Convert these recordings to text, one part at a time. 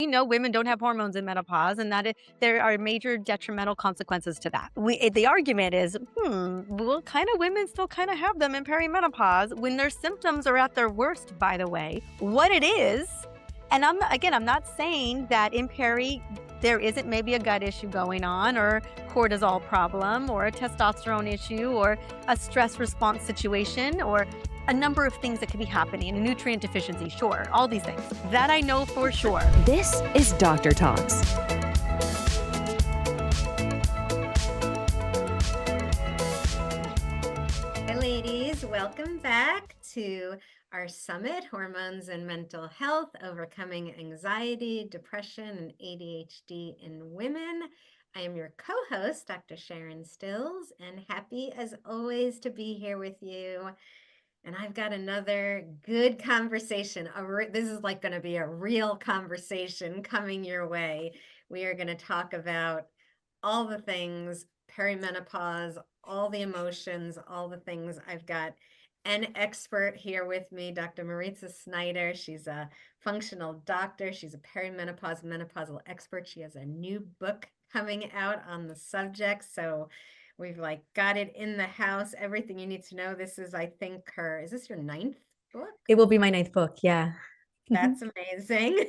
know women don't have hormones in menopause, and that there are major detrimental consequences to that. The argument is, well, kind of women still kind of have them in perimenopause when their symptoms are at their worst, by the way. What it is, and I'm not saying that in peri there isn't maybe a gut issue going on, or cortisol problem, or a testosterone issue, or a stress response situation, or a number of things that could be happening, a nutrient deficiency, sure, all these things. That I know for sure. This is Doctor Talks. Hi ladies, welcome back to our summit, Hormones and Mental Health, Overcoming Anxiety, Depression, and ADHD in Women. I am your co-host, Dr. Sharon Stills, and happy as always to be here with you. And I've got another good conversation. This is like going to be a real conversation coming your way. We are going to talk about all the things, perimenopause, all the emotions, all the things. I've got an expert here with me, Dr. Mariza Snyder. She's a functional doctor. She's a perimenopause, menopausal expert. She has a new book coming out on the subject. So we've got it in the house, everything you need to know. This is, I think, is this your 9th book? It will be my 9th book, yeah. That's amazing.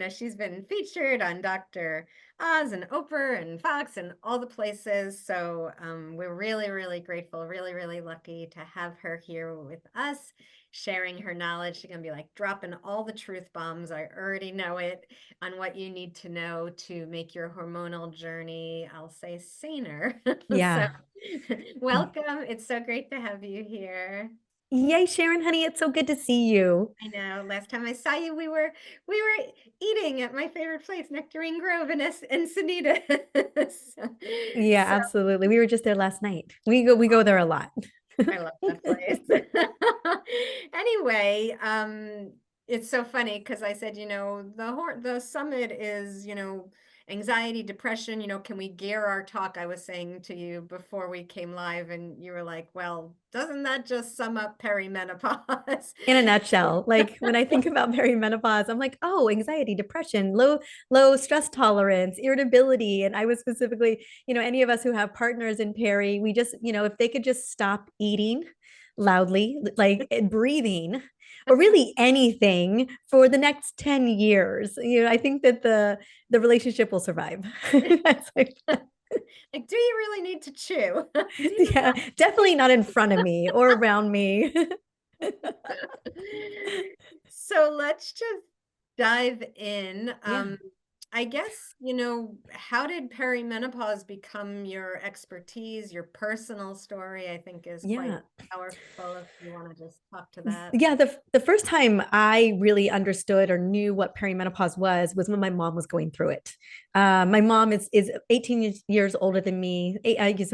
She's been featured on Dr. Oz and Oprah and Fox and all the places. So we're really, really grateful, really, really lucky to have her here with us, sharing her knowledge. She's going to be dropping all the truth bombs. I already know it, on what you need to know to make your hormonal journey, I'll say, saner. Yeah. So, welcome. It's so great to have you here. Yay, Sharon, honey, it's so good to see you. I know. Last time I saw you, we were eating at my favorite place, Nectarine Grove in Encinitas. Yeah, absolutely. We were just there last night. We go there a lot. I love that place. Anyway, it's so funny because I said, the summit is, anxiety, depression, can we gear our talk? I was saying to you before we came live, and you were like, well, doesn't that just sum up perimenopause? In a nutshell, when I think about perimenopause, I'm like, oh, anxiety, depression, low stress tolerance, irritability. And I was specifically, any of us who have partners in peri, we just, if they could just stop eating loudly, breathing, or really anything for the next 10 years, I think that the relationship will survive. That's do you really need to chew? Yeah, definitely not in front of me or around me. So let's just dive in. Yeah. I guess, how did perimenopause become your expertise, your personal story, I think is quite powerful, if you want to just talk to that. Yeah, the first time I really understood or knew what perimenopause was when my mom was going through it. My mom is 18 years older than me.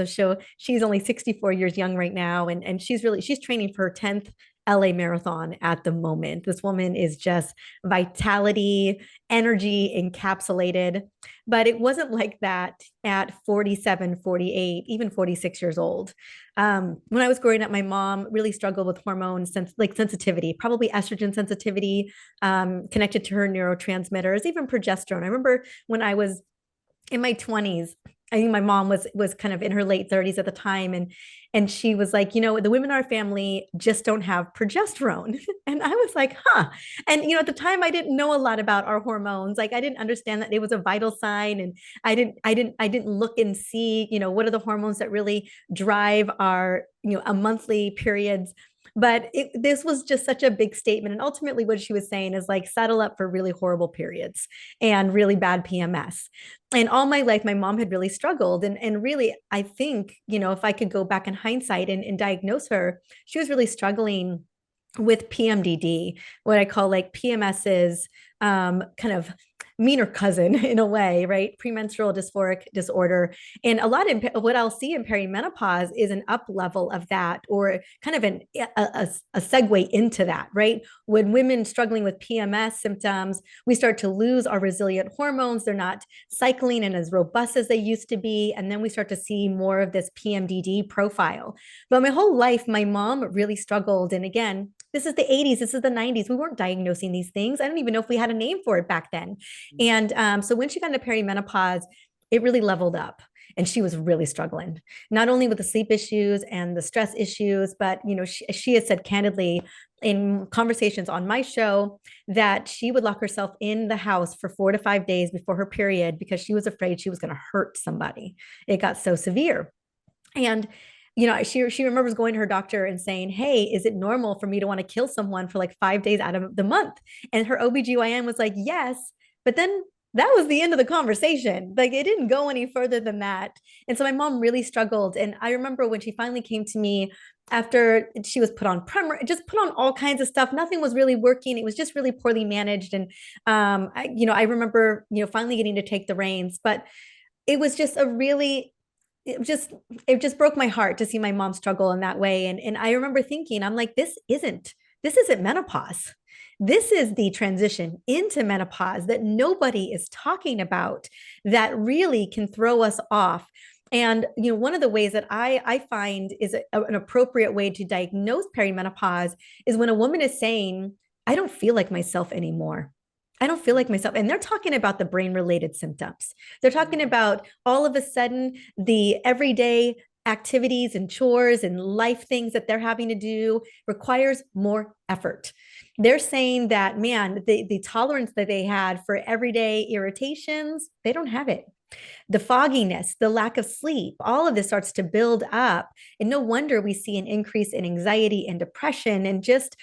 So she's only 64 years young right now. And she's training for her 10th LA marathon at the moment. This woman is just vitality, energy encapsulated, but it wasn't like that at 47, 48, even 46 years old. When I was growing up, my mom really struggled with hormone sensitivity, probably estrogen sensitivity, connected to her neurotransmitters, even progesterone. I remember when I was in my 20s, I think my mom was kind of in her late 30s at the time. And she was like, the women in our family just don't have progesterone. And I was like, huh. And, at the time I didn't know a lot about our hormones. I didn't understand that it was a vital sign. And I didn't look and see, what are the hormones that really drive our, a monthly periods. But this was just such a big statement. And ultimately what she was saying is settle up for really horrible periods and really bad PMS. And all my life, my mom had really struggled. And really, I think, if I could go back in hindsight and diagnose her, she was really struggling with PMDD, what I call PMS's kind of meaner cousin in a way, right? Premenstrual dysphoric disorder. And a lot of what I'll see in perimenopause is an up level of that, or kind of a segue into that, right? When women struggling with PMS symptoms, we start to lose our resilient hormones. They're not cycling and as robust as they used to be. And then we start to see more of this PMDD profile. But my whole life, my mom really struggled. And again, This is the 80s. This is the 90s. We weren't diagnosing these things. I don't even know if we had a name for it back then. And so when she got into perimenopause, it really leveled up. And she was really struggling, not only with the sleep issues and the stress issues, but she has said candidly in conversations on my show that she would lock herself in the house for 4 to 5 days before her period because she was afraid she was going to hurt somebody. It got so severe. And she remembers going to her doctor and saying, hey, is it normal for me to want to kill someone for like 5 days out of the month? And her OBGYN was like, yes. But then that was the end of the conversation. Like it didn't go any further than that. And so my mom really struggled. And I remember when she finally came to me after she was put on just put on all kinds of stuff. Nothing was really working. It was just really poorly managed. And I remember, finally getting to take the reins. But it was just it just broke my heart to see my mom struggle in that way. And I remember thinking, I'm like, this isn't menopause. This is the transition into menopause that nobody is talking about that really can throw us off. And one of the ways that I find is an appropriate way to diagnose perimenopause is when a woman is saying, I don't feel like myself anymore. I don't feel like myself. And they're talking about the brain related symptoms. They're talking about all of a sudden the everyday activities and chores and life things that they're having to do requires more effort. They're saying that, man, the tolerance that they had for everyday irritations, they don't have it. The fogginess, the lack of sleep, all of this starts to build up. And no wonder we see an increase in anxiety and depression and just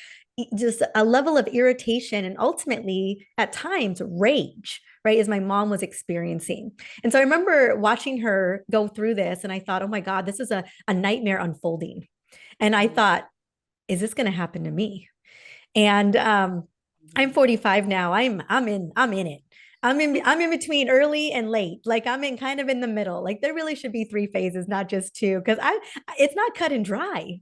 a level of irritation and ultimately at times rage, right? As my mom was experiencing. And so I remember watching her go through this and I thought, oh my God, this is a nightmare unfolding. And I thought, is this going to happen to me? And I'm 45 now. I'm in it. I'm in between early and late. Like I'm in kind of in the middle. Like there really should be 3 phases, not just two, because it's not cut and dry.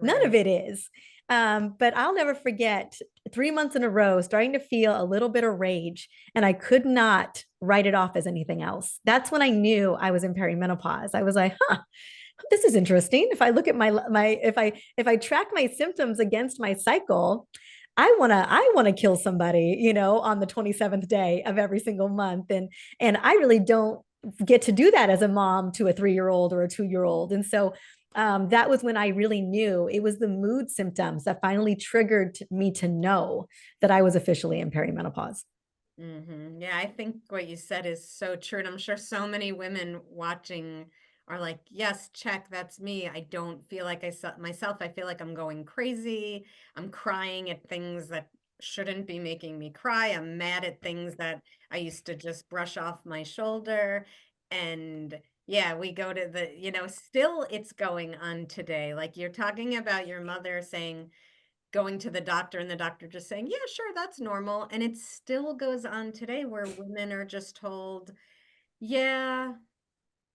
None of it is. But I'll never forget 3 months in a row starting to feel a little bit of rage, and I could not write it off as anything else. That's when I knew I was in perimenopause. I was like, this is interesting. If I look at if I track my symptoms against my cycle, I want to kill somebody, on the 27th day of every single month. And I really don't get to do that as a mom to a 3-year-old or a 2-year-old. And so that was when I really knew it was the mood symptoms that finally triggered me to know that I was officially in perimenopause. Yeah, I think what you said is so true. And I'm sure so many women watching are like, yes, check, that's me. I don't feel like myself. I feel like I'm going crazy. I'm crying at things that shouldn't be making me cry. I'm mad at things that I used to just brush off my shoulder. And yeah, we go to still it's going on today. Like you're talking about your mother saying, going to the doctor and the doctor just saying, yeah, sure, that's normal. And it still goes on today where women are just told, yeah,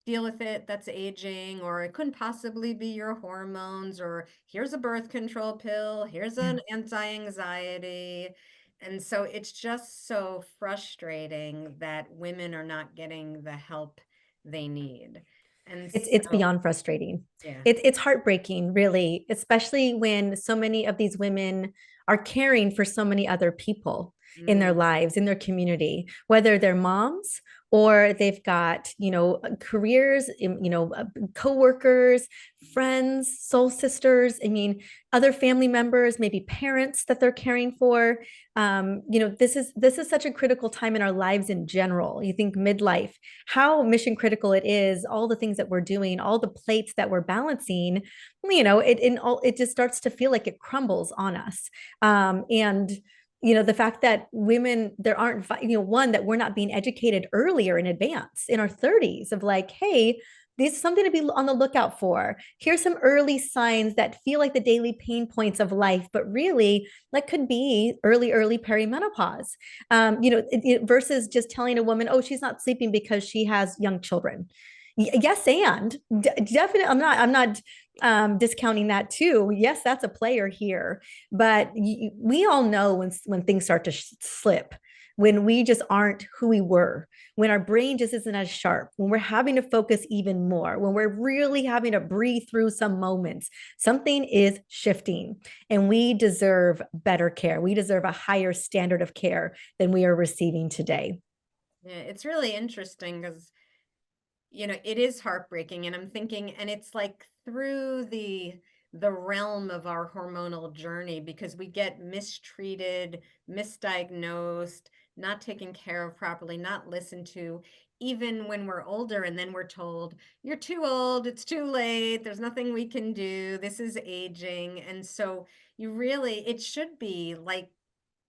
deal with it, that's aging, or it couldn't possibly be your hormones, or here's a birth control pill, here's Yeah. an anti-anxiety. And so it's just so frustrating that women are not getting the help they need. And It's so, beyond frustrating. yeah. It's heartbreaking, really, especially when so many of these women are caring for so many other people in their Mm, lives, in their community, whether they're moms or they've got, careers, coworkers, friends, soul sisters. I mean, other family members, maybe parents that they're caring for. This is such a critical time in our lives in general. You think midlife, how mission critical it is, all the things that we're doing, all the plates that we're balancing, it just starts to feel like it crumbles on us. And the fact that women, there aren't, one, that we're not being educated earlier in advance in our 30s of like, hey, this is something to be on the lookout for. Here's some early signs that feel like the daily pain points of life, but really that could be early perimenopause. Versus just telling a woman, oh, she's not sleeping because she has young children. Yes, and definitely, I'm not discounting that too. Yes, that's a player here, but we all know when things start to slip. when we just aren't who we were, when our brain just isn't as sharp, when we're having to focus even more, when we're really having to breathe through some moments, something is shifting, and we deserve better care. We deserve a higher standard of care than we are receiving today. Yeah, it's really interesting because, it is heartbreaking. And I'm thinking, and it's like through the realm of our hormonal journey, because we get mistreated, misdiagnosed, not taken care of properly, not listened to, even when we're older. And then we're told, you're too old, it's too late, there's nothing we can do, this is aging. And so it should be like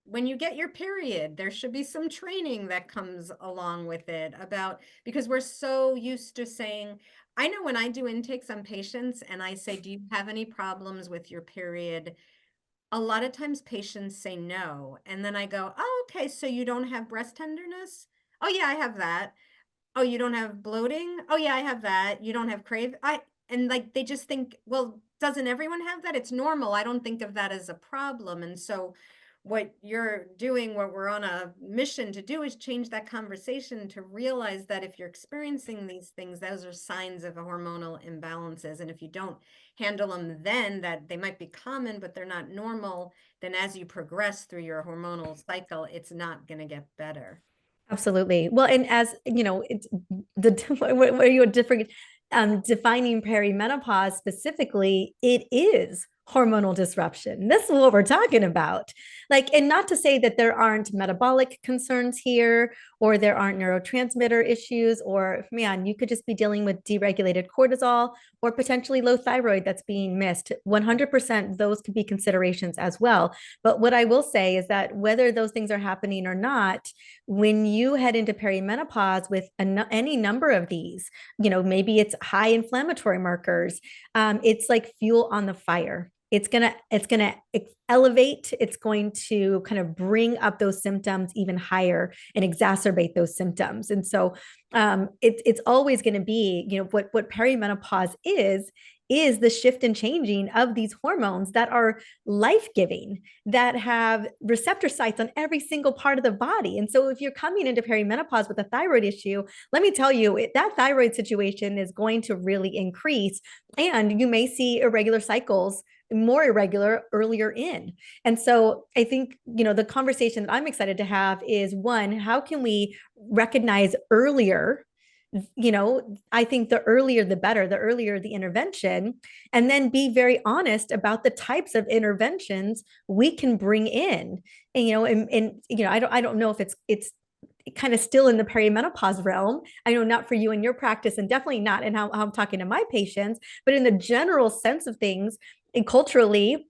when you get your period, there should be some training that comes along with it about, because we're so used to saying, I know when I do intakes on patients and I say, do you have any problems with your period? A lot of times patients say no. And then I go, oh, okay, so you don't have breast tenderness? Oh, yeah, I have that. Oh, you don't have bloating? Oh, yeah, I have that. You don't have and like they just think, well, doesn't everyone have that? It's normal. I don't think of that as a problem. And so what you're doing, what we're on a mission to do, is change that conversation to realize that if you're experiencing these things, those are signs of hormonal imbalances. And if you don't handle them then, that they might be common, but they're not normal, then as you progress through your hormonal cycle, it's not going to get better. Absolutely. Well, and as you know, it's the where you're different defining perimenopause specifically, it is hormonal disruption. This is what we're talking about. Like, and not to say that there aren't metabolic concerns here or there aren't neurotransmitter issues, or man, you could just be dealing with deregulated cortisol or potentially low thyroid that's being missed. 100% those could be considerations as well. But what I will say is that whether those things are happening or not, when you head into perimenopause with any number of these, maybe it's high inflammatory markers, it's like fuel on the fire. It's gonna elevate. It's going to kind of bring up those symptoms even higher and exacerbate those symptoms. And so it's always going to be, what perimenopause is the shift and changing of these hormones that are life-giving, that have receptor sites on every single part of the body. And so if you're coming into perimenopause with a thyroid issue, let me tell you, that thyroid situation is going to really increase, and you may see irregular cycles, more irregular earlier in. And so I think, the conversation that I'm excited to have is, one, how can we recognize earlier? I think the earlier the better, the earlier the intervention, and then be very honest about the types of interventions we can bring in. And I don't know if it's kind of still in the perimenopause realm. I know not for you in your practice, and definitely not in how I'm talking to my patients, but in the general sense of things, and culturally,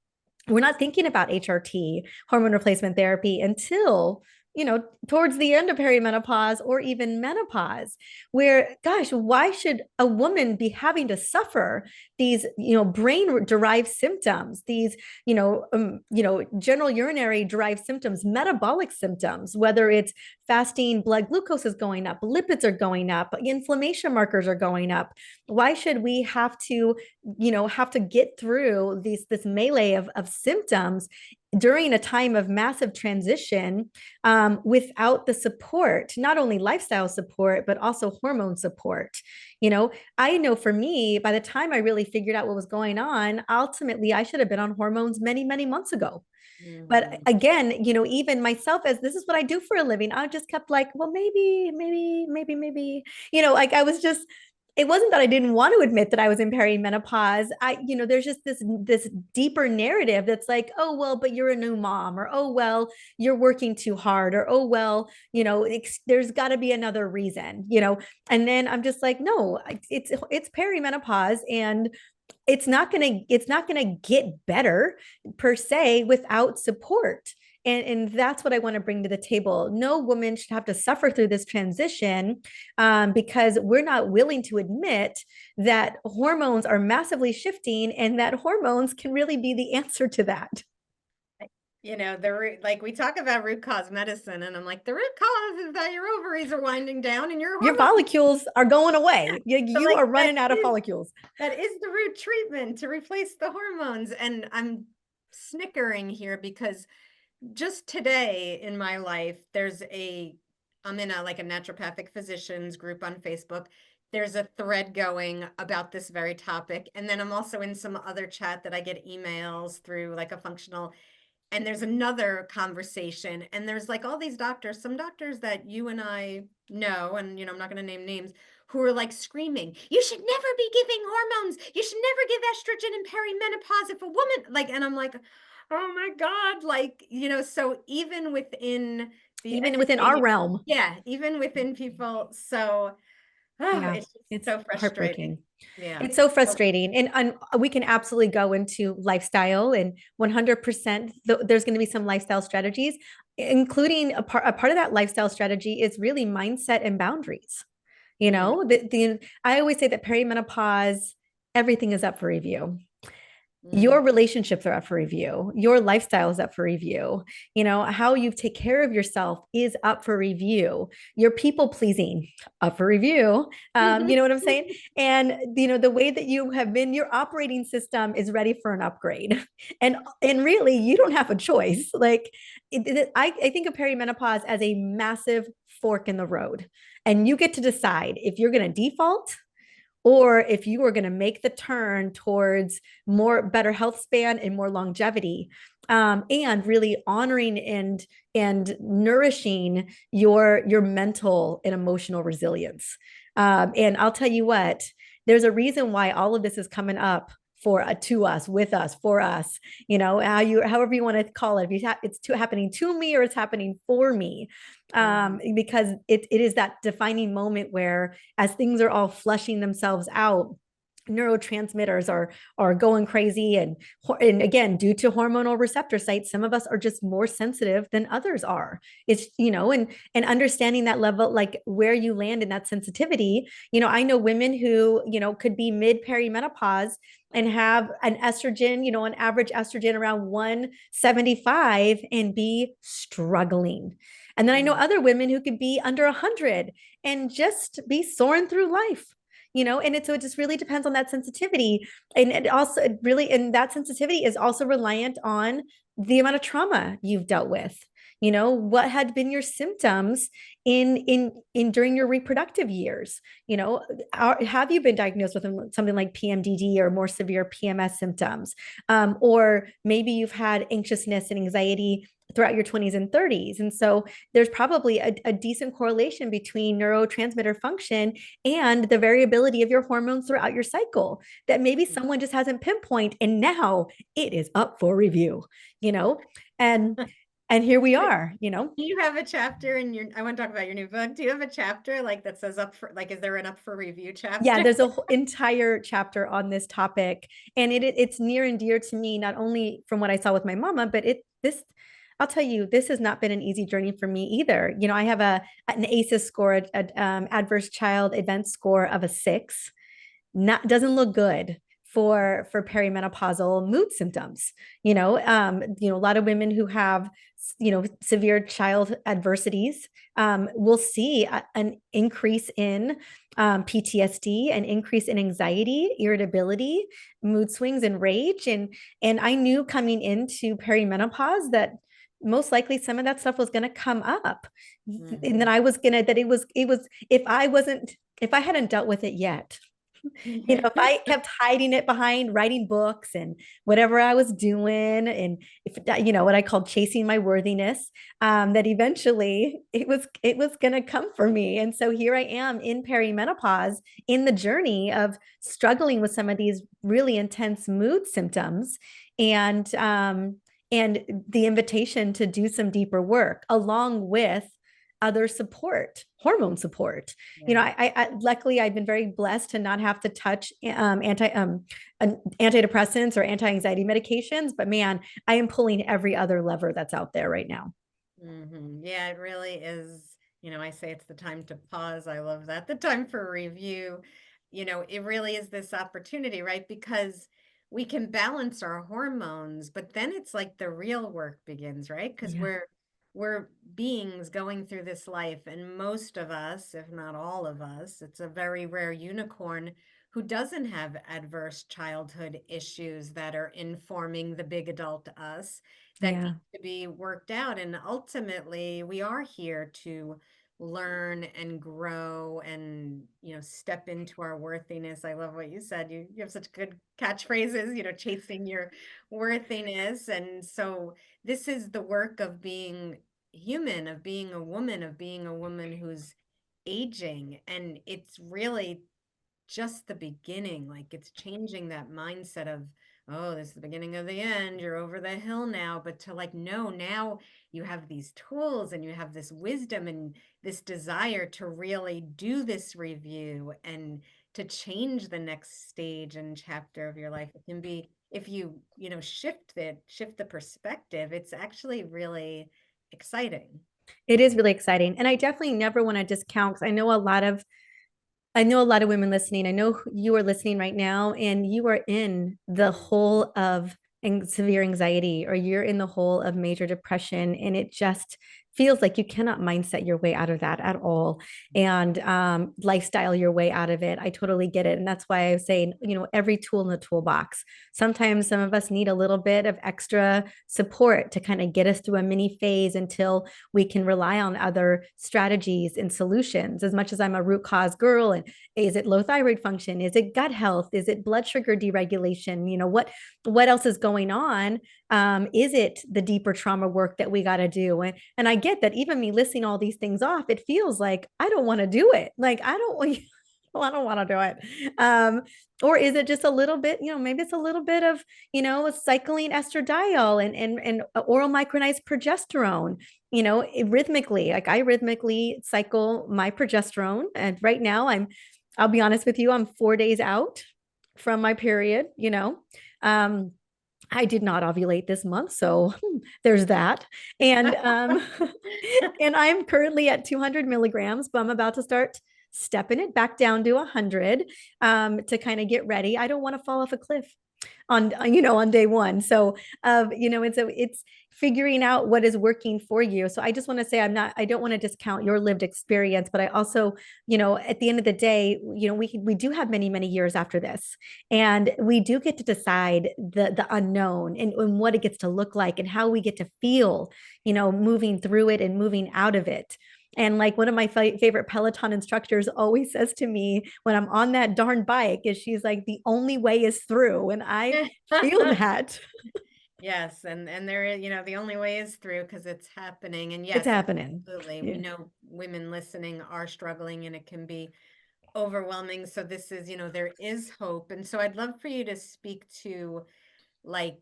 we're not thinking about HRT, hormone replacement therapy, until towards the end of perimenopause or even menopause, where, gosh, why should a woman be having to suffer these, brain derived symptoms, these, general urinary derived symptoms, metabolic symptoms, whether it's fasting, blood glucose is going up, lipids are going up, inflammation markers are going up. Why should we have to get through this melee of symptoms during a time of massive transition, without the support, not only lifestyle support, but also hormone support? I know for me, by the time I really figured out what was going on, ultimately I should have been on hormones many, many months ago. But Mhm. again, even myself, as this is what I do for a living, I just kept like, well, maybe, like I was just, it wasn't that I didn't want to admit that I was in perimenopause. There's just this deeper narrative that's like, oh, well, but you're a new mom, or, oh, well, you're working too hard, or, oh, well, there's got to be another reason. And then I'm just like, no, it's perimenopause, and it's not gonna get better per se without support. And that's what I want to bring to the table. No woman should have to suffer through this transition, because we're not willing to admit that hormones are massively shifting, and that hormones can really be the answer to that. Like we talk about root cause medicine, and I'm like, the root cause is that your ovaries are winding down and your Your hormones. follicles are going away. You, So you like are running out of follicles. that is the root treatment to replace the hormones. And I'm snickering here because just today in my life, I'm in a like a naturopathic physicians group on Facebook. There's a thread going about this very topic. And then I'm also in some other chat that I get emails through like a functional, and there's another conversation. And there's like all these doctors, some doctors that you and I know, and I'm not going to name names, who are like screaming, you should never be giving hormones. You should never give estrogen in perimenopause if a woman like, and I'm like, oh my God, like, so even within the Even within our educated, realm. yeah, even within people. So Yeah, it's just it's so frustrating. heartbreaking. Yeah. It's so So, frustrating. And we can absolutely go into lifestyle, and 100% there's going to be some lifestyle strategies, including a part of that lifestyle strategy is really mindset and boundaries. mm, I always say that perimenopause, everything is up for review. mm, Your relationships are up for review. Your lifestyle is up for review. How you take care of yourself is up for review. Your people pleasing up for review. You know what I'm saying? And the way that you have been, your operating system is ready for an upgrade. And really, you don't have a choice. Like I think of perimenopause as a massive fork in the road, and you get to decide if you're going to default or if you are going to make the turn towards better health span and more longevity, and really honoring and nourishing your mental and emotional resilience. And I'll tell you what, there's a reason why all of this is coming up to us, with us, for us. However you want to call it. If it's happening to me or it's happening for me, because it is that defining moment where, as things are all flushing themselves out, neurotransmitters are going crazy, and again, due to hormonal receptor sites, some of us are just more sensitive than others are. It's and understanding that level, like where you land in that sensitivity. I know women who could be mid perimenopause and have an estrogen, an average estrogen around 175 and be struggling. And then I know mm, other women who could be under 100 and just be soaring through life. So it just really depends on that sensitivity. And and that sensitivity is also reliant on the amount of trauma you've dealt with. What had been your symptoms in during your reproductive years. Have you been diagnosed with something like PMDD or more severe PMS symptoms? Or maybe you've had anxiousness and anxiety throughout your 20s and 30s. And so there's probably a decent correlation between neurotransmitter function and the variability of your hormones throughout your cycle that maybe mm. someone just hasn't pinpointed, and now it is up for review. you know and and here we are. Do you have a chapter in I want to talk about your new book. Do you have a chapter like that says is there an up for review Yeah, chapter? there's a whole entire chapter on this topic, and it's near and dear to me, not only from what I saw with my mama, but I'll tell you, this has not been an easy journey for me either. I have an ACEs score, adverse child event score of a 6. Not doesn't look good for perimenopausal mood symptoms. A lot of women who have severe child adversities will see an increase in PTSD, an increase in anxiety, irritability, mood swings, and rage. And I knew coming into perimenopause that most likely some of that stuff was going to come up, and then Mhm. I was gonna that it was if I hadn't dealt with it yet, if I kept hiding it behind writing books and whatever I was doing, and if what I called chasing my worthiness, that eventually it was gonna come for me. And so here I am in perimenopause, in the journey of struggling with some of these really intense mood symptoms, and the invitation to do some deeper work along with other support, hormone support. Yeah. Luckily I've been very blessed to not have to touch antidepressants or anti-anxiety medications, but man, I am pulling every other lever that's out there right now. Yeah, it really is. I say it's the time to pause. I love that. The time for review. It really is this opportunity, right? Because we can balance our hormones, but then it's like the real work begins, right? Because Yeah. we're beings going through this life, and most of us, if not all of us, it's a very rare unicorn who doesn't have adverse childhood issues that are informing the big adult us that need Yeah. to be worked out. And ultimately, we are here to learn and grow and, step into our worthiness. I love what you said. You have such good catchphrases, chasing your worthiness. And so this is the work of being human, of being a woman, who's aging. And it's really just the beginning. Like, it's changing that mindset of, oh, this is the beginning of the end. You're over the hill now. But to like, no, now you have these tools and you have this wisdom and this desire to really do this review and to change the next stage and chapter of your life. It can be, if shift the perspective, it's actually really exciting. It is really exciting. And I definitely never want to discount, because I know a lot of women listening. I know you are listening right now, and you are in the hole of severe anxiety, or you're in the hole of major depression, and it just feels like you cannot mindset your way out of that at all, and lifestyle your way out of it. I totally get it. And that's why I was saying, every tool in the toolbox. Sometimes some of us need a little bit of extra support to kind of get us through a mini phase until we can rely on other strategies and solutions. As much as I'm a root cause girl, and is it low thyroid function? Is it gut health? Is it blood sugar deregulation? What else is going on? Is it the deeper trauma work that we got to do? And I get that even me listing all these things off, it feels like I don't want to do it. Like I don't want I don't want to do it. Or is it just a little bit, maybe it's a little bit of, cycling estradiol and oral micronized progesterone, rhythmically. Like I rhythmically cycle my progesterone. And right now I'll be honest with you, I'm 4 days out from my period, Um, I did not ovulate this month, so there's that. And and I'm currently at 200 milligrams, but I'm about to start stepping it back down to 100 to kind of get ready. I don't want to fall off a cliff on day one. So and so it's figuring out what is working for you. So I just want to say, I don't want to discount your lived experience, but I also, at the end of the day, we do have many, many years after this, and we do get to decide the unknown, and what it gets to look like and how we get to feel, moving through it and moving out of it. And like one of my favorite Peloton instructors always says to me when I'm on that darn bike, is she's like, the only way is through. And I feel that. Yes, and there is, the only way is through, because it's happening. And It's yes, happening. absolutely. We Yeah. know women listening are struggling and it can be overwhelming. So this is, there is hope. And so I'd love for you to speak to like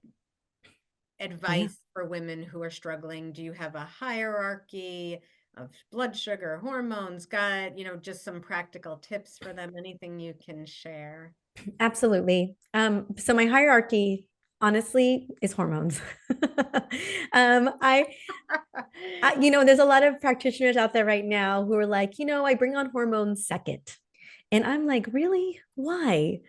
Yeah. advice for women who are struggling. Do you have a hierarchy of blood sugar, hormones, gut, just some practical tips for them? Anything you can share? Absolutely. So my hierarchy, honestly, is hormones. There's a lot of practitioners out there right now who are like, I bring on hormones second. And I'm like, really? Why?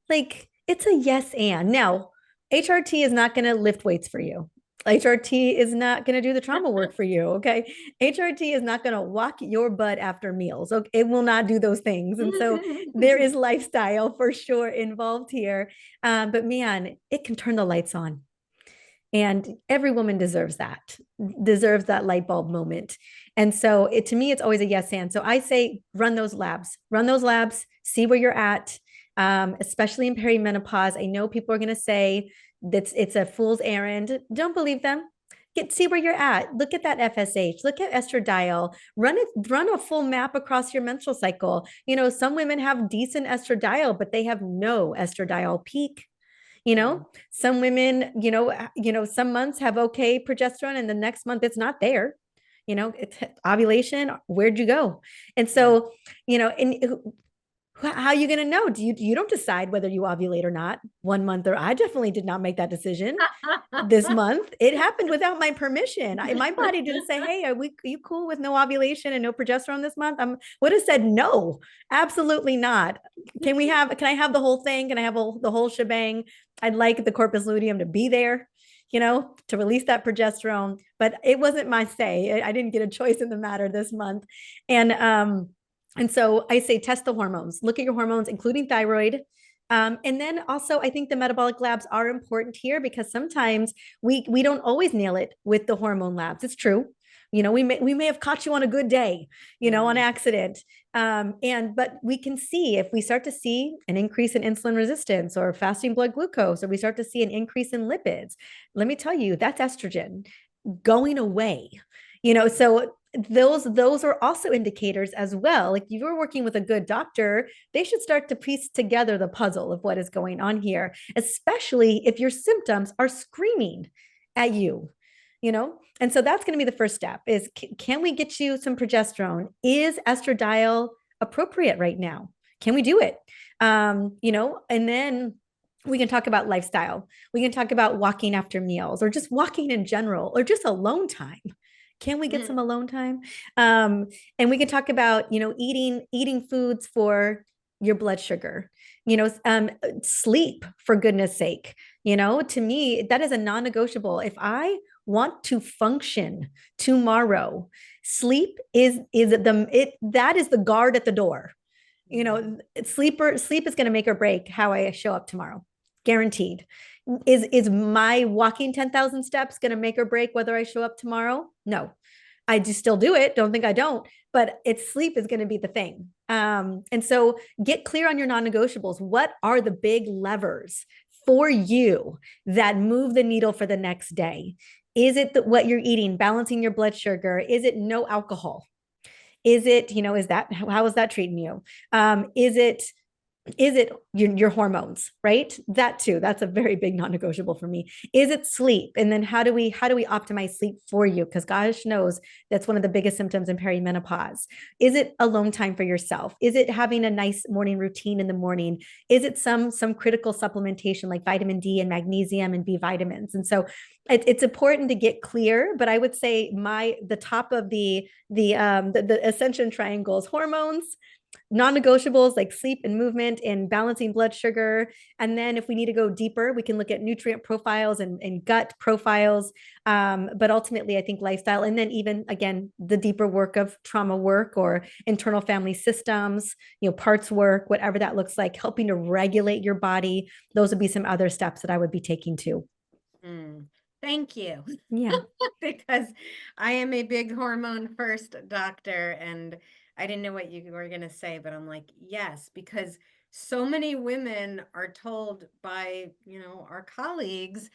Like, it's a yes and. Now, HRT is not going to lift weights for you. HRT is not going to do the trauma work for you. Okay. HRT is not going to walk your butt after meals. Okay. It will not do those things. And so there is lifestyle for sure involved here. But man, it can turn the lights on. And every woman deserves that light bulb moment. And so to me, it's always a yes and. So I say, run those labs, see where you're at, especially in perimenopause. I know people are going to say that it's a fool's errand. Don't believe them. See where you're at. Look at that FSH. Look at estradiol. Run a full map across your menstrual cycle. Some women have decent estradiol, but they have no estradiol peak. Some women, some months have okay progesterone, and the next month it's not there. It's ovulation. Where'd you go? And so, and how are you going to know? You don't decide whether you ovulate or not 1 month, or I definitely did not make that decision this month. It happened without my permission. My body didn't say, "Hey, are you cool with no ovulation and no progesterone this month?" I would have said no, absolutely not. Can I have the whole thing? Can I have the whole shebang? I'd like the corpus luteum to be there, to release that progesterone, but it wasn't my say. I didn't get a choice in the matter this month. And And so I say test the hormones, look at your hormones, including thyroid. And then also, I think the metabolic labs are important here because sometimes we don't always nail it with the hormone labs. It's true. We may have caught you on a good day, on Mm. accident. But we can see if we start to see an increase in insulin resistance or fasting blood glucose, or we start to see an increase in lipids. Let me tell you, that's estrogen going away. So those are also indicators as well. Like, if you're working with a good doctor, they should start to piece together the puzzle of what is going on here, especially if your symptoms are screaming at you. And so that's going to be the first step is, can we get you some progesterone? Is estradiol appropriate right now? Can we do it? And then we can talk about lifestyle. We can talk about walking after meals, or just walking in general, or just alone time. Can we get Mm. some alone time? And we can talk about, eating foods for your blood sugar, sleep, for goodness sake. To me, that is a non-negotiable. If I want to function tomorrow, that is the guard at the door. Sleep is going to make or break how I show up tomorrow. Guaranteed. Is my walking 10,000 steps going to make or break whether I show up tomorrow? No. I do still do it. Don't think I don't, but sleep is going to be the thing. And so get clear on your non-negotiables. What are the big levers for you that move the needle for the next day? Is it what you're eating, balancing your blood sugar? Is it no alcohol? Is it, how is that treating you? Is it your hormones, right? That too, that's a very big non-negotiable for me. Is it sleep? And then how do we optimize sleep for you? Because gosh knows that's one of the biggest symptoms in perimenopause. Is it alone time for yourself? Is it having a nice morning routine in the morning? Is it some critical supplementation like vitamin D and magnesium and B vitamins? And so it's important to get clear, but I would say the top of the ascension triangle is hormones, non-negotiables like sleep and movement and balancing blood sugar. And then if we need to go deeper, we can look at nutrient profiles and gut profiles. But ultimately, I think lifestyle, and then even again, the deeper work of trauma work or internal family systems, parts work, whatever that looks like, helping to regulate your body. Those would be some other steps that I would be taking too. Mm. Thank you. Yeah. Because I am a big hormone first doctor, and I didn't know what you were going to say, but I'm like, yes, because so many women are told by, our colleagues,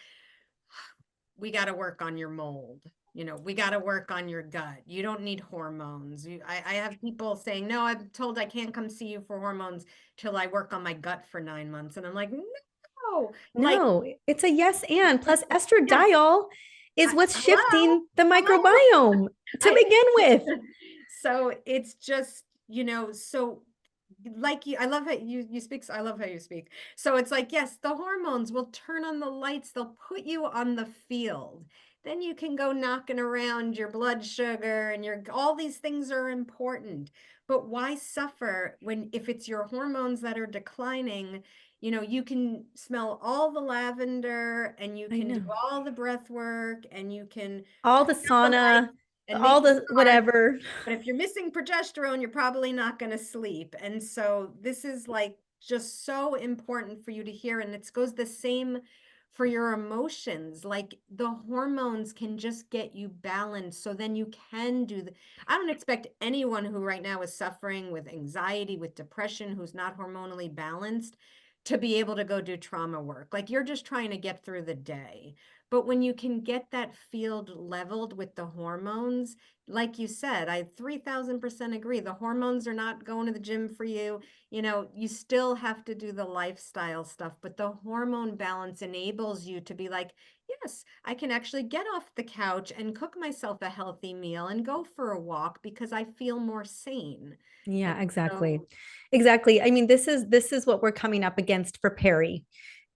we got to work on your mold. We got to work on your gut. You don't need hormones. I have people saying, no, I'm told I can't come see you for hormones till I work on my gut for 9 months. And I'm like, no, like, No, it's a yes and. Plus, yes, estradiol is what's hello, shifting the hello. microbiome to I begin with. so it's just, so like I love how you speak. I love how you speak. So it's like, yes, the hormones will turn on the lights. They'll put you on the field. Then you can go knocking around your blood sugar and all these things are important. But why suffer if it's your hormones that are declining? You can smell all the lavender and you I can do know. all the breath work and you can All turn the out the lights sauna, and all make the your card. whatever. But if you're missing progesterone, you're probably not going to sleep. And so this is like just so important for you to hear. And it goes the same for your emotions. Like the hormones can just get you balanced. So then you can I don't expect anyone who right now is suffering with anxiety, with depression, who's not hormonally balanced to be able to go do trauma work. Like you're just trying to get through the day. But when you can get that field leveled with the hormones, like you said, I 3000% agree. The hormones are not going to the gym for you. You still have to do the lifestyle stuff, but the hormone balance enables you to be like, yes, I can actually get off the couch and cook myself a healthy meal and go for a walk because I feel more sane. And Yeah, exactly. so, Exactly. I mean, this is what we're coming up against for Perry.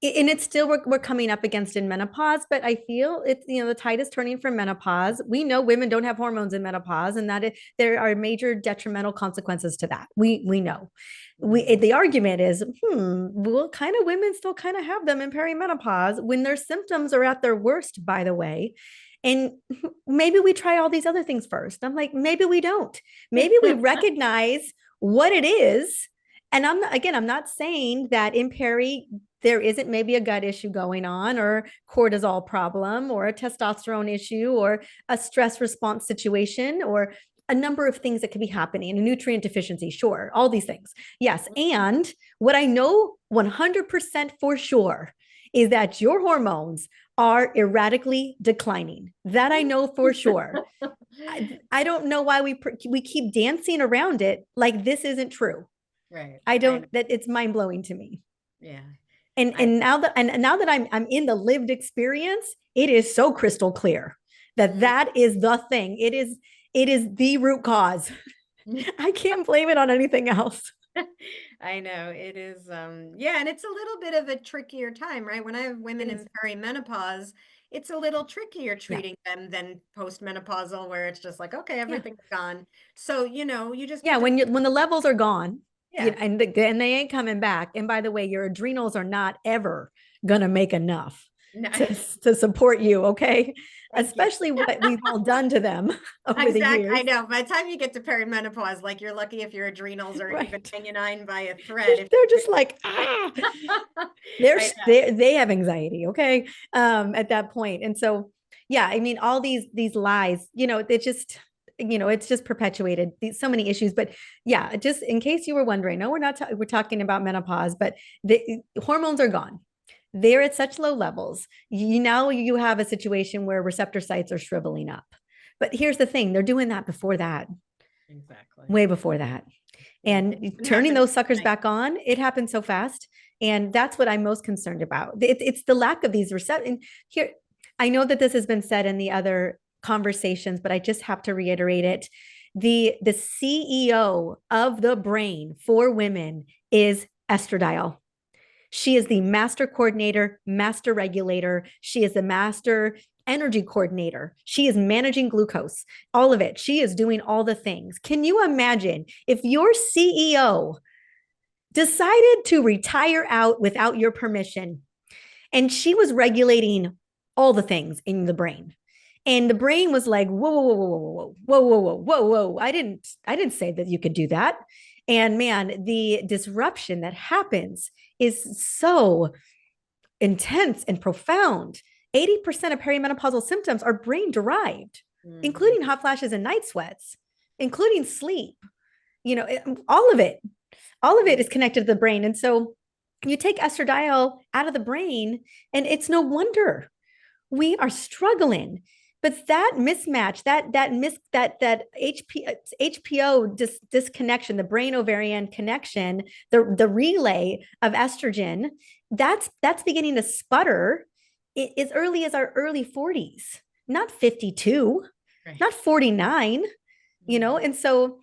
And it's still we're coming up against in menopause, but I feel it's, the tide is turning for menopause. We know women don't have hormones in menopause, and there are major detrimental consequences to that. We know. The argument is, well, kind of women still kind of have them in perimenopause when their symptoms are at their worst, by the way. And maybe we try all these other things first. I'm like, maybe we don't. Maybe we recognize what it is. And I'm not saying that in peri there isn't maybe a gut issue going on, or cortisol problem, or a testosterone issue, or a stress response situation, or a number of things that could be happening, a nutrient deficiency, sure, all these things. Yes. And what I know 100% for sure is that your hormones are erratically declining. That I know for sure. I don't know why we keep dancing around it like this isn't true. Right. I don't, that it's mind blowing to me. Yeah. And now that I'm in the lived experience, it is so crystal clear that that is the thing. It is the root cause. I can't blame it on anything else. I know it is. Yeah, and it's a little bit of a trickier time, right? When I have women in perimenopause, it's a little trickier treating them than postmenopausal, where it's just like, okay, everything's gone. So, you just Yeah, when the levels are gone, yeah. and they ain't coming back. And by the way, your adrenals are not ever gonna make enough No. to support you, okay? Thank Especially you. what we've all done to them over the Exactly. years. I know. By the time you get to perimenopause, like you're lucky if your adrenals are even Right. hanging on by a thread. They're just like, ah, they have anxiety, okay? At that point. And so, yeah, I mean, all these lies, it's just perpetuated so many issues. But yeah, just in case you were wondering, no, we're talking about menopause, but the hormones are gone. They're at such low levels. You have a situation where receptor sites are shriveling up. But here's the thing, they're doing that before that. Exactly. Way before that. And turning those suckers back on, it happens so fast. And that's what I'm most concerned about. It's the lack of these receptors. Here, I know that this has been said in the other conversations, but I just have to reiterate it. The CEO of the brain for women is estradiol. She is the master coordinator, master regulator. She is the master energy coordinator. She is managing glucose, all of it. She is doing all the things. Can you imagine if your CEO decided to retire out without your permission and she was regulating all the things in the brain? And the brain was like, whoa, whoa, whoa, whoa, whoa, whoa, whoa, whoa, whoa. I didn't say that you could do that. And man, the disruption that happens is so intense and profound. 80% of perimenopausal symptoms are brain derived, including hot flashes and night sweats, including sleep. All of it is connected to the brain. And so you take estradiol out of the brain, and it's no wonder we are struggling. But that mismatch, that HPO disconnection, the brain ovarian connection, the relay of estrogen, that's beginning to sputter as early as our early 40s, not 52, right, not 49, and so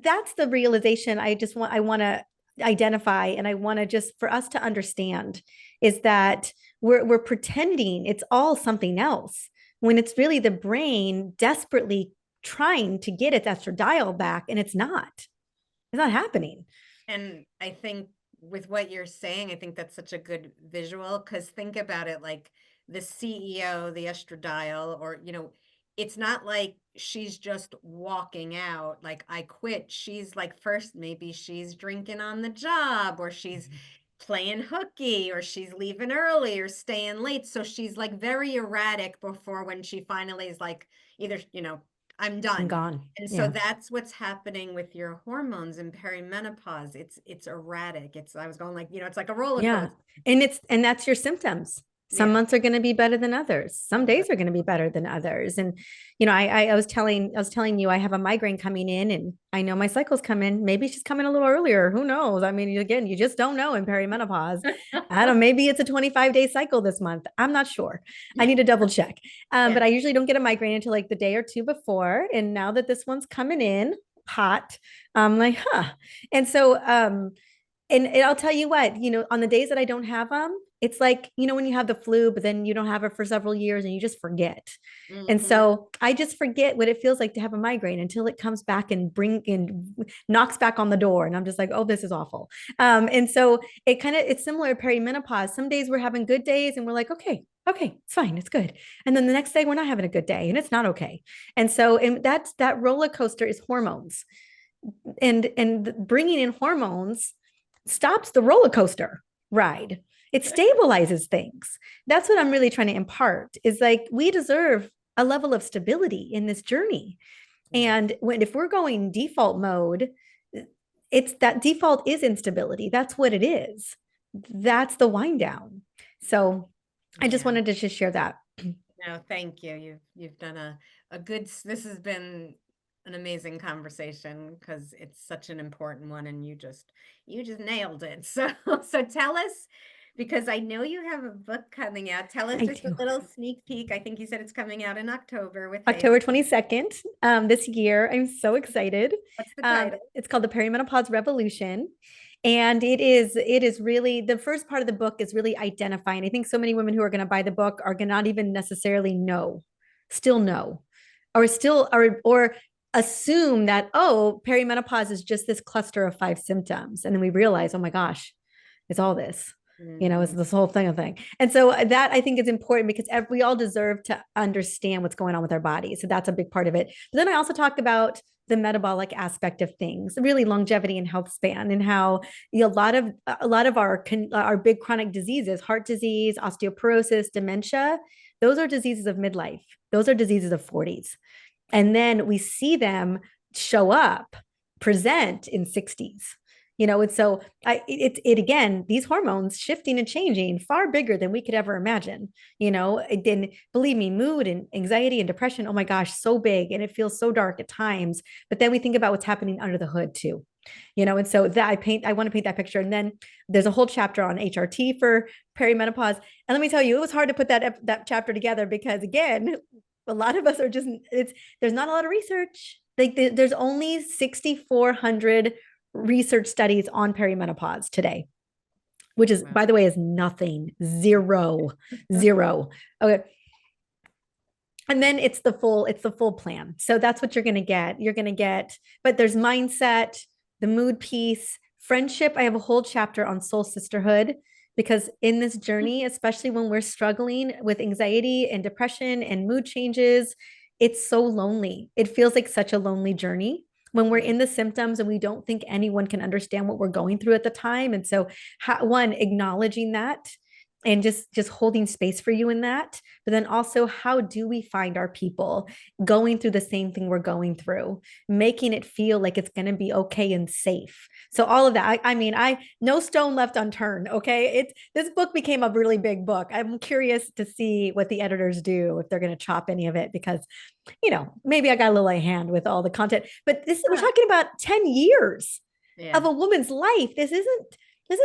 that's the realization I want to identify, and I want to just for us to understand is that we're pretending it's all something else when it's really the brain desperately trying to get its estradiol back, and it's not happening. And I think with what you're saying, I think that's such a good visual, because think about it, like the CEO, the estradiol, or, it's not like she's just walking out, like, I quit. She's like, first, maybe she's drinking on the job, or she's playing hooky, or she's leaving early or staying late. So she's like very erratic before when she finally is like, either, I'm done. I'm gone. And so that's what's happening with your hormones in perimenopause. It's erratic. I was going like, it's like a roller coaster. And that's your symptoms. Some months are going to be better than others. Some days are going to be better than others. And, I was telling you, I have a migraine coming in, and I know my cycle's coming. Maybe she's coming a little earlier. Who knows? I mean, again, you just don't know in perimenopause. I don't, maybe it's a 25-day cycle this month. I'm not sure. I need to double check. But I usually don't get a migraine until like the day or two before. And now that this one's coming in hot, I'm like, huh. And so, and I'll tell you what, on the days that I don't have them, it's like, when you have the flu, but then you don't have it for several years and you just forget. And so I just forget what it feels like to have a migraine until it comes back and knocks back on the door. And I'm just like, oh, this is awful. And so it's similar to perimenopause. Some days we're having good days and we're like, okay, it's fine. It's good. And then the next day we're not having a good day and it's not okay. And so, that roller coaster is hormones. and bringing in hormones stops the roller coaster ride. It stabilizes things. That's what I'm really trying to impart, is like, we deserve a level of stability in this journey. And if we're going default mode, it's that default is instability. That's what it is. That's the wind down. So I just wanted to just share that. No, thank you. You've done a good, this has been an amazing conversation because it's such an important one, and you just nailed it. So tell us, because I know you have a book coming out. Tell us just a little sneak peek. I think you said it's coming out in October with October 22nd this year. I'm so excited. What's the title? It's called The Perimenopause Revolution. And it is really, the first part of the book is really identifying. I think so many women who are going to buy the book are going to not even necessarily still know, or assume that, oh, perimenopause is just this cluster of 5 symptoms. And then we realize, oh my gosh, it's all this. It's this whole thing. And so that, I think, is important, because we all deserve to understand what's going on with our bodies. So that's a big part of it. But then I also talk about the metabolic aspect of things, really longevity and health span, and how a lot of our big chronic diseases, heart disease, osteoporosis, dementia, those are diseases of midlife. Those are diseases of 40s. And then we see them show up, present in 60s. And so again, these hormones shifting and changing far bigger than we could ever imagine. Then believe me, mood and anxiety and depression, oh my gosh, so big, and it feels so dark at times. But then we think about what's happening under the hood too. And so that I want to paint that picture. And then there's a whole chapter on HRT for perimenopause. And let me tell you, it was hard to put that chapter together, because again, a lot of us are there's not a lot of research. Like there's only 6,400 research studies on perimenopause today, which is, by the way, is nothing. Zero. Okay. And then it's the full plan. So that's what you're going to get. But there's mindset, the mood piece, friendship. I have a whole chapter on soul sisterhood, because in this journey, especially when we're struggling with anxiety and depression and mood changes, it's so lonely. It feels like such a lonely journey when we're in the symptoms and we don't think anyone can understand what we're going through at the time. And so acknowledging that and just holding space for you in that. But then also, how do we find our people going through the same thing we're going through, making it feel like it's going to be okay and safe. So all of that, I no stone left unturned. Okay. This book became a really big book. I'm curious to see what the editors do, if they're going to chop any of it, because, maybe I got a little hand with all the content, but we're talking about 10 years of a woman's life. This isn't this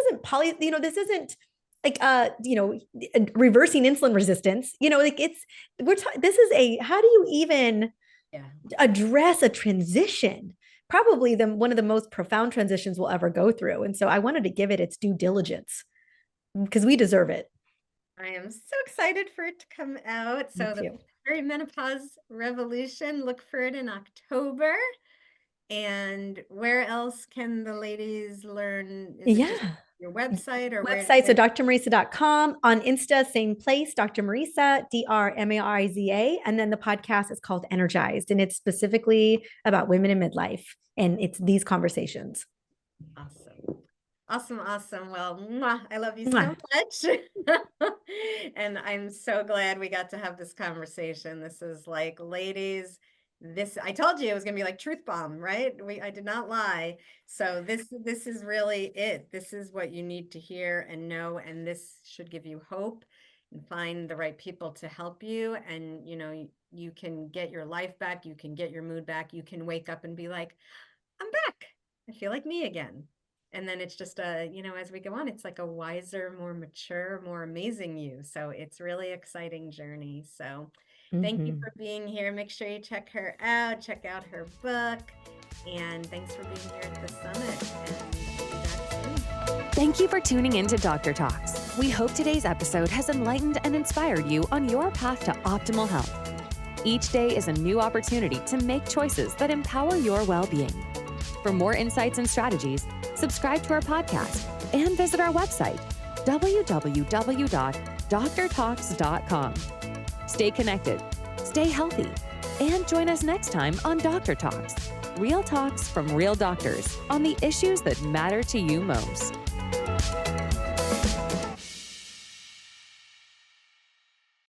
isn't like reversing insulin resistance, this is how do you even address a transition, probably one of the most profound transitions we'll ever go through. And so I wanted to give it its due diligence, because we deserve it. I am so excited for it to come out. So the Perimenopause Revolution, look for it in October. And where else can the ladies learn? Your website or website. So drmariza.com, on Insta, same place, Dr. Mariza, DrMariza. And then the podcast is called Energized, and it's specifically about women in midlife. And it's these conversations. Awesome. Well, I love you so much. And I'm so glad we got to have this conversation. This is like, ladies, I told you it was going to be like truth bomb, right? I did not lie. So this is really it. This is what you need to hear and know. And this should give you hope, and find the right people to help you. And, you can get your life back. You can get your mood back. You can wake up and be like, I'm back. I feel like me again. And then it's just as we go on, it's like a wiser, more mature, more amazing you. So it's really exciting journey. So thank you for being here. Make sure you check her out, check out her book. And thanks for being here at the summit. And thank you for tuning in to Dr. Talks. We hope today's episode has enlightened and inspired you on your path to optimal health. Each day is a new opportunity to make choices that empower your well-being. For more insights and strategies, subscribe to our podcast and visit our website, www.drtalks.com. Stay connected, stay healthy, and join us next time on Dr. Talks, Real talks from real doctors on the issues that matter to you most.